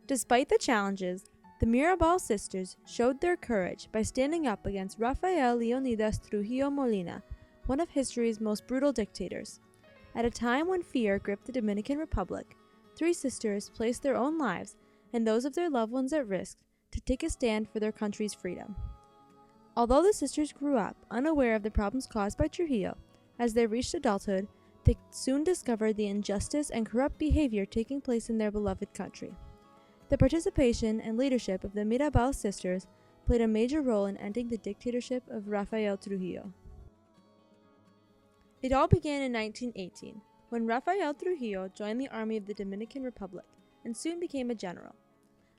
Despite the challenges, the Mirabal sisters showed their courage by standing up against Rafael Leonidas Trujillo Molina, one of history's most brutal dictators. At a time when fear gripped the Dominican Republic, three sisters placed their own lives and those of their loved ones at risk to take a stand for their country's freedom. Although the sisters grew up unaware of the problems caused by Trujillo, as they reached adulthood, they soon discovered the injustice and corrupt behavior taking place in their beloved country. The participation and leadership of the Mirabal sisters played a major role in ending the dictatorship of Rafael Trujillo. It all began in 1918, when Rafael Trujillo joined the army of the Dominican Republic and soon became a general.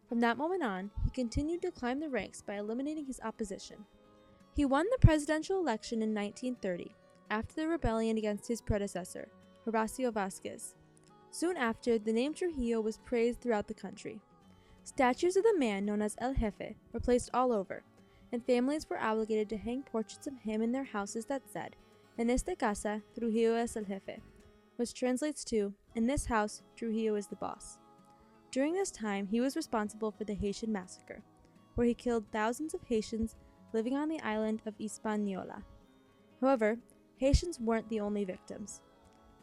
From that moment on, he continued to climb the ranks by eliminating his opposition. He won the presidential election in 1930, after the rebellion against his predecessor, Horacio Vázquez. Soon after, the name Trujillo was praised throughout the country. Statues of the man known as El Jefe were placed all over, and families were obligated to hang portraits of him in their houses that said, "En esta casa, Trujillo es el jefe," which translates to, "In this house, Trujillo is the boss." During this time, he was responsible for the Haitian massacre, where he killed thousands of Haitians living on the island of Hispaniola. However, Haitians weren't the only victims.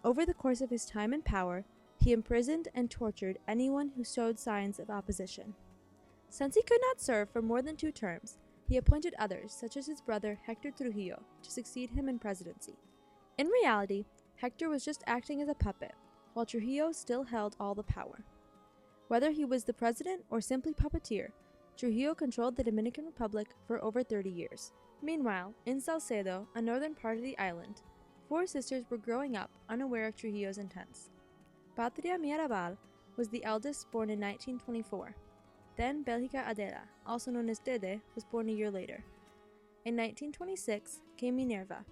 Over the course of his time in power, he imprisoned and tortured anyone who showed signs of opposition. Since he could not serve for more than 2 terms, he appointed others, such as his brother Hector Trujillo, to succeed him in presidency. In reality, Hector was just acting as a puppet, while Trujillo still held all the power. Whether he was the president or simply puppeteer, Trujillo controlled the Dominican Republic for over 30 years. Meanwhile, in Salcedo, a northern part of the island, 4 sisters were growing up unaware of Trujillo's intents. Patria Mirabal was the eldest, born in 1924. Then Belgica Adela, also known as Dede, was born a year later. In 1926 came Minerva,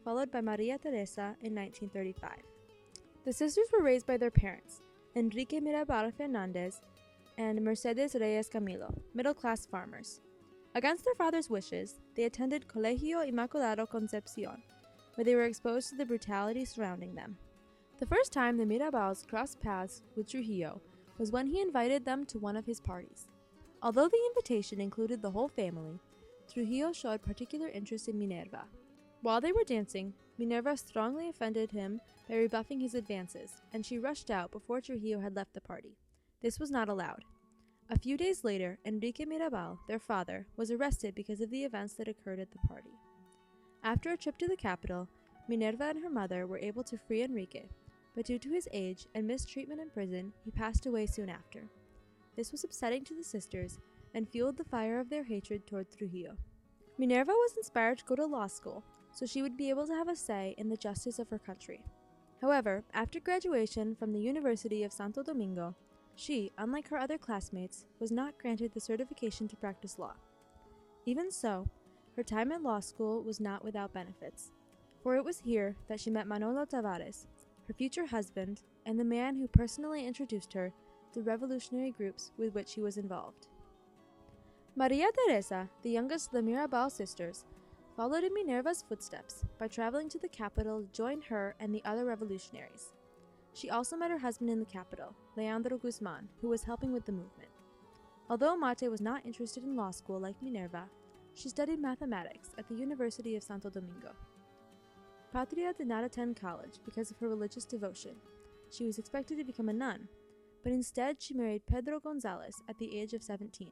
followed by Maria Teresa in 1935. The sisters were raised by their parents, Enrique Mirabal Fernandez and Mercedes Reyes Camilo, middle-class farmers. Against their father's wishes, they attended Colegio Inmaculado Concepcion, where they were exposed to the brutality surrounding them. The first time the Mirabals crossed paths with Trujillo was when he invited them to one of his parties. Although the invitation included the whole family, Trujillo showed particular interest in Minerva. While they were dancing, Minerva strongly offended him by rebuffing his advances, and she rushed out before Trujillo had left the party. This was not allowed. A few days later, Enrique Mirabal, their father, was arrested because of the events that occurred at the party. After a trip to the capital, Minerva and her mother were able to free Enrique, but due to his age and mistreatment in prison, he passed away soon after. This was upsetting to the sisters and fueled the fire of their hatred toward Trujillo. Minerva was inspired to go to law school, so she would be able to have a say in the justice of her country. However, after graduation from the University of Santo Domingo, she, unlike her other classmates, was not granted the certification to practice law. Even so, her time at law school was not without benefits, for it was here that she met Manolo Tavares, her future husband, and the man who personally introduced her to revolutionary groups with which she was involved. Maria Teresa, the youngest of the Mirabal sisters, followed in Minerva's footsteps by traveling to the capital to join her and the other revolutionaries. She also met her husband in the capital, Leandro Guzman, who was helping with the movement. Although Mate was not interested in law school like Minerva, she studied mathematics at the University of Santo Domingo. Patria did not attend college because of her religious devotion. She was expected to become a nun, but instead she married Pedro Gonzalez at the age of 17.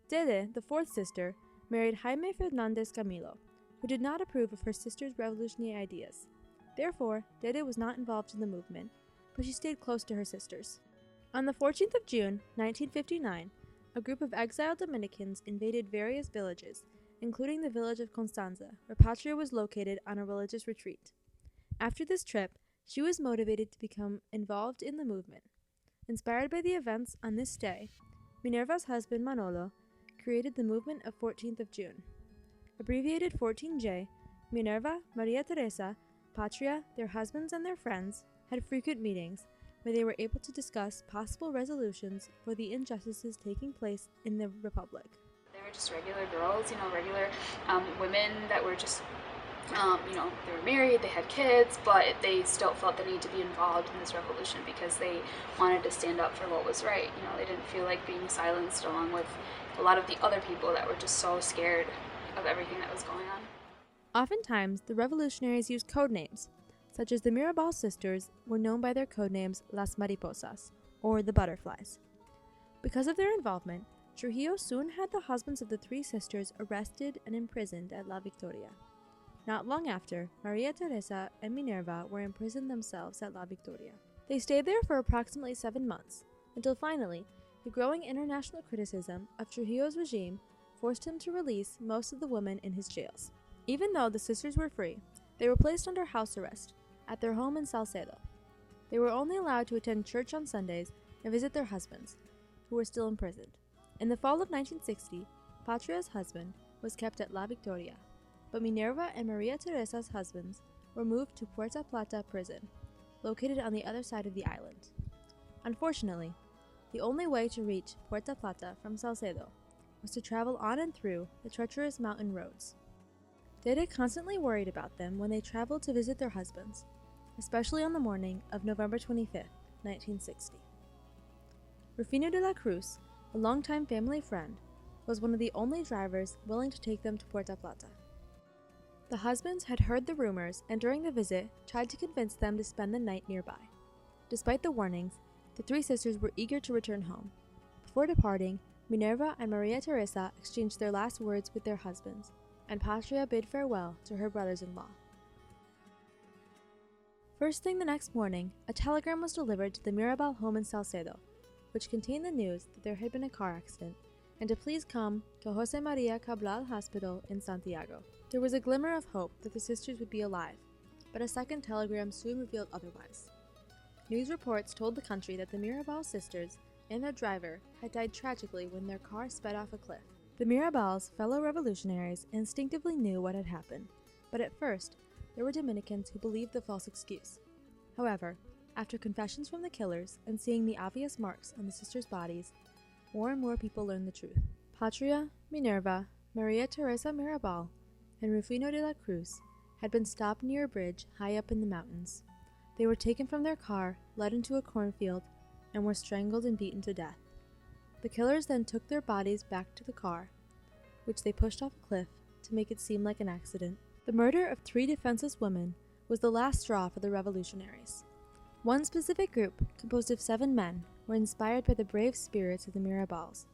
Dede, the 4th sister, married Jaime Fernandez Camilo, who did not approve of her sister's revolutionary ideas. Therefore, Dede was not involved in the movement, but she stayed close to her sisters. On the 14th of June, 1959, a group of exiled Dominicans invaded various villages, including the village of Constanza, where Patria was located on a religious retreat. After this trip, she was motivated to become involved in the movement. Inspired by the events on this day, Minerva's husband Manolo created the movement of 14th of June. Abbreviated 14J, Minerva, Maria Teresa, Patria, their husbands, and their friends had frequent meetings where they were able to discuss possible resolutions for the injustices taking place in the Republic. They were just regular girls, regular women that were just They were married, they had kids, but they still felt the need to be involved in this revolution because they wanted to stand up for what was right. They didn't feel like being silenced along with a lot of the other people that were just so scared of everything that was going on. Oftentimes, the revolutionaries used code names, such as the Mirabal sisters were known by their code names Las Mariposas, or the Butterflies. Because of their involvement, Trujillo soon had the husbands of the three sisters arrested and imprisoned at La Victoria. Not long after, Maria Teresa and Minerva were imprisoned themselves at La Victoria. They stayed there for approximately 7 months, until finally, the growing international criticism of Trujillo's regime forced him to release most of the women in his jails. Even though the sisters were free, they were placed under house arrest at their home in Salcedo. They were only allowed to attend church on Sundays and visit their husbands, who were still imprisoned. In the fall of 1960, Patria's husband was kept at La Victoria, but Minerva and Maria Teresa's husbands were moved to Puerto Plata prison, located on the other side of the island. Unfortunately, the only way to reach Puerto Plata from Salcedo was to travel on and through the treacherous mountain roads. Dede constantly worried about them when they traveled to visit their husbands, especially on the morning of November 25, 1960. Rufino de la Cruz, a longtime family friend, was one of the only drivers willing to take them to Puerto Plata. The husbands had heard the rumors and during the visit tried to convince them to spend the night nearby. Despite the warnings, the three sisters were eager to return home. Before departing, Minerva and Maria Teresa exchanged their last words with their husbands, and Patria bid farewell to her brothers-in-law. First thing the next morning, a telegram was delivered to the Mirabal home in Salcedo, which contained the news that there had been a car accident, and to please come to Jose Maria Cabral Hospital in Santiago. There was a glimmer of hope that the sisters would be alive, but a second telegram soon revealed otherwise. News reports told the country that the Mirabal sisters and their driver had died tragically when their car sped off a cliff. The Mirabals, fellow revolutionaries, instinctively knew what had happened, but at first, there were Dominicans who believed the false excuse. However, after confessions from the killers and seeing the obvious marks on the sisters' bodies, more and more people learned the truth. Patria, Minerva, Maria Teresa Mirabal, and Rufino de la Cruz had been stopped near a bridge high up in the mountains. They were taken from their car, led into a cornfield, and were strangled and beaten to death. The killers then took their bodies back to the car, which they pushed off a cliff to make it seem like an accident. The murder of 3 defenseless women was the last straw for the revolutionaries. One specific group, composed of 7 men, were inspired by the brave spirits of the Mirabals,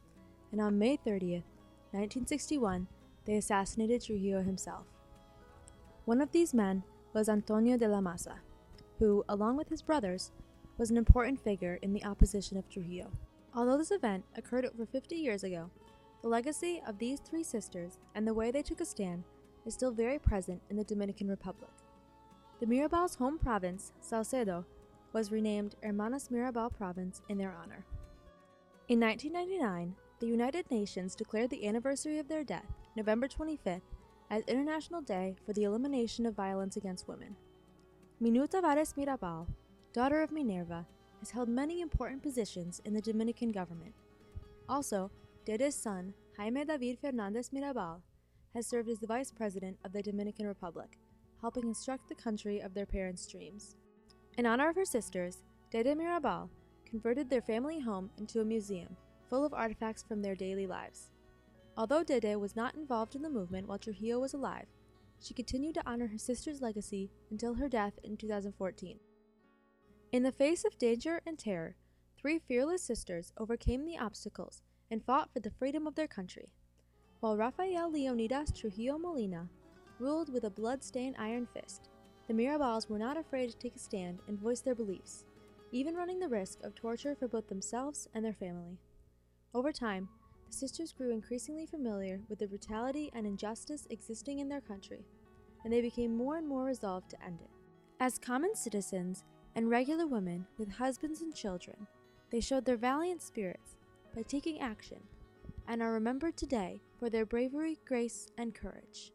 and on May 30th, 1961, they assassinated Trujillo himself. One of these men was Antonio de la Maza, who, along with his brothers, was an important figure in the opposition of Trujillo. Although this event occurred over 50 years ago, the legacy of these 3 sisters and the way they took a stand is still very present in the Dominican Republic. The Mirabals' home province, Salcedo, was renamed Hermanas Mirabal Province in their honor. In 1999, the United Nations declared the anniversary of their death, November 25th, as International Day for the Elimination of Violence Against Women. Minu Tavares Mirabal, daughter of Minerva, has held many important positions in the Dominican government. Also, Dede's son, Jaime David Fernandez Mirabal, has served as the vice president of the Dominican Republic, helping instruct the country of their parents' dreams. In honor of her sisters, Dede Mirabal converted their family home into a museum full of artifacts from their daily lives. Although Dede was not involved in the movement while Trujillo was alive, she continued to honor her sister's legacy until her death in 2014. In the face of danger and terror, 3 fearless sisters overcame the obstacles and fought for the freedom of their country. While Rafael Leonidas Trujillo Molina ruled with a blood-stained iron fist, the Mirabals were not afraid to take a stand and voice their beliefs, even running the risk of torture for both themselves and their family. Over time, the sisters grew increasingly familiar with the brutality and injustice existing in their country, and they became more and more resolved to end it. As common citizens and regular women with husbands and children, they showed their valiant spirits by taking action, and are remembered today for their bravery, grace, and courage.